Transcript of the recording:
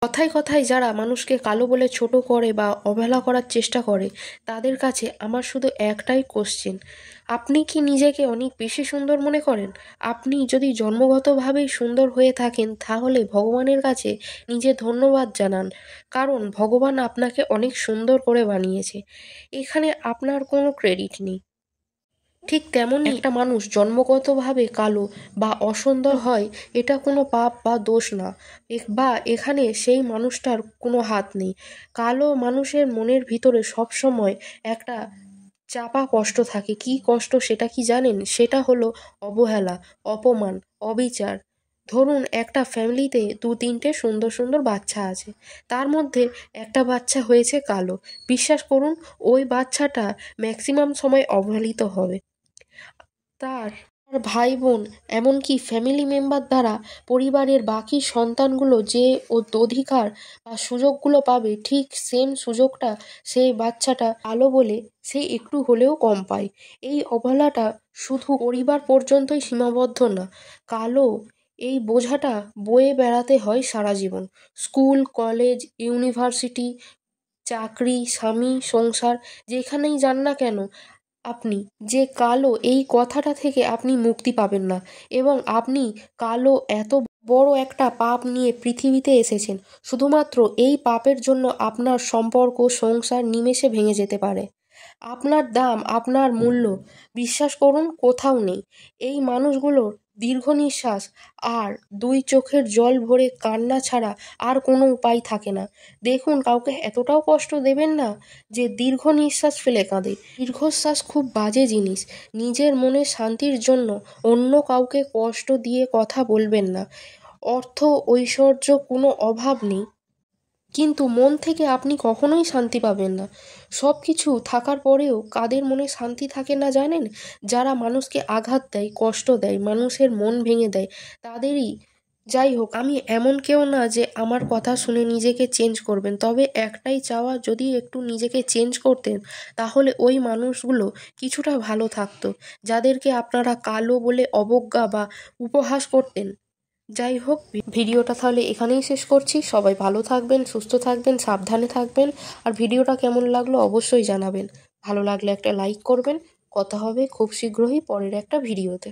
কথায় কথায় যারা মানুষকে কালো বলে ছোট করে বা অবহেলা করার চেষ্টা করে, তাদের কাছে আমার শুধু একটাই কোশ্চেন: আপনি কি নিজেকে অনেক বেশি সুন্দর মনে করেন? আপনি যদি জন্মগতভাবেই সুন্দর হয়ে থাকেন, তাহলে ভগবানের কাছে নিজে ধন্যবাদ জানান, কারণ ভগবান আপনাকে অনেক সুন্দর করে বানিয়েছে। এখানে আপনার কোনো ক্রেডিট নেই। ঠিক তেমনই একটা মানুষ জন্মগতভাবে কালো বা অসুন্দর হয়, এটা কোনো পাপ বা দোষ না, বা এখানে সেই মানুষটার কোনো হাত নেই। কালো মানুষের মনের ভিতরে সবসময় একটা চাপা কষ্ট থাকে। কি কষ্ট সেটা কি জানেন? সেটা হলো অবহেলা, অপমান, অবিচার। ধরুন একটা ফ্যামিলিতে 2-3টে সুন্দর সুন্দর বাচ্চা আছে, তার মধ্যে একটা বাচ্চা হয়েছে কালো। বিশ্বাস করুন, ওই বাচ্চাটা ম্যাক্সিমাম সময় অবহেলিত হবে। তার ভাই বোন, এমনকি ফ্যামিলি মেম্বার দ্বারা পরিবারের বাকি সন্তানগুলো যে অধিকার বা সুযোগগুলো পাবে, ঠিক সেম সুযোগটা সেই বাচ্চাটা আলো বলে সে একটু হলেও কম পায়। এই অবহেলাটা শুধু পরিবার পর্যন্তই সীমাবদ্ধ না, কালো এই বোঝাটা বয়ে বেড়াতে হয় সারা জীবন। স্কুল, কলেজ, ইউনিভার্সিটি, চাকরি, স্বামী, সংসার, যেখানেই যান না কেন, আপনি যে কালো এই কথাটা থেকে আপনি মুক্তি পাবেন না। এবং আপনি কালো এত বড় একটা পাপ নিয়ে পৃথিবীতে এসেছেন, শুধুমাত্র এই পাপের জন্য আপনার সম্পর্ক, সংসার নিমেষে ভেঙে যেতে পারে। আপনার দাম, আপনার মূল্য, বিশ্বাস করুন, কোথাও নেই। এই মানুষগুলোর দীর্ঘ নিঃশ্বাস আর 2 চোখের জল ভরে কান্না ছাড়া আর কোনো উপায় থাকে না। দেখুন, কাউকে এতটাও কষ্ট দেবেন না যে দীর্ঘ নিঃশ্বাস ফেলে কাঁদে। দীর্ঘশ্বাস খুব বাজে জিনিস। নিজের মনে শান্তির জন্য অন্য কাউকে কষ্ট দিয়ে কথা বলবেন না। অর্থ, ঐশ্বর্য কোনো অভাব নেই, কিন্তু মন থেকে আপনি কখনোই শান্তি পাবেন না। সব কিছু থাকার পরেও কাদের মনে শান্তি থাকে না জানেন? যারা মানুষকে আঘাত দেয়, কষ্ট দেয়, মানুষের মন ভেঙে দেয়, তাদেরই। যাই হোক, আমি এমন কেউ না যে আমার কথা শুনে নিজেকে চেঞ্জ করবেন, তবে একটাই চাওয়া, যদি একটু নিজেকে চেঞ্জ করতেন, তাহলে ওই মানুষগুলো কিছুটা ভালো থাকতো, যাদেরকে আপনারা কালো বলে অবজ্ঞা বা উপহাস করতেন। যাই হোক, ভিডিওটা তাহলে এখানেই শেষ করছি। সবাই ভালো থাকবেন, সুস্থ থাকবেন, সাবধানে থাকবেন। আর ভিডিওটা কেমন লাগলো অবশ্যই জানাবেন। ভালো লাগলে একটা লাইক করবেন। কথা হবে খুব শীঘ্রই পরের একটা ভিডিওতে।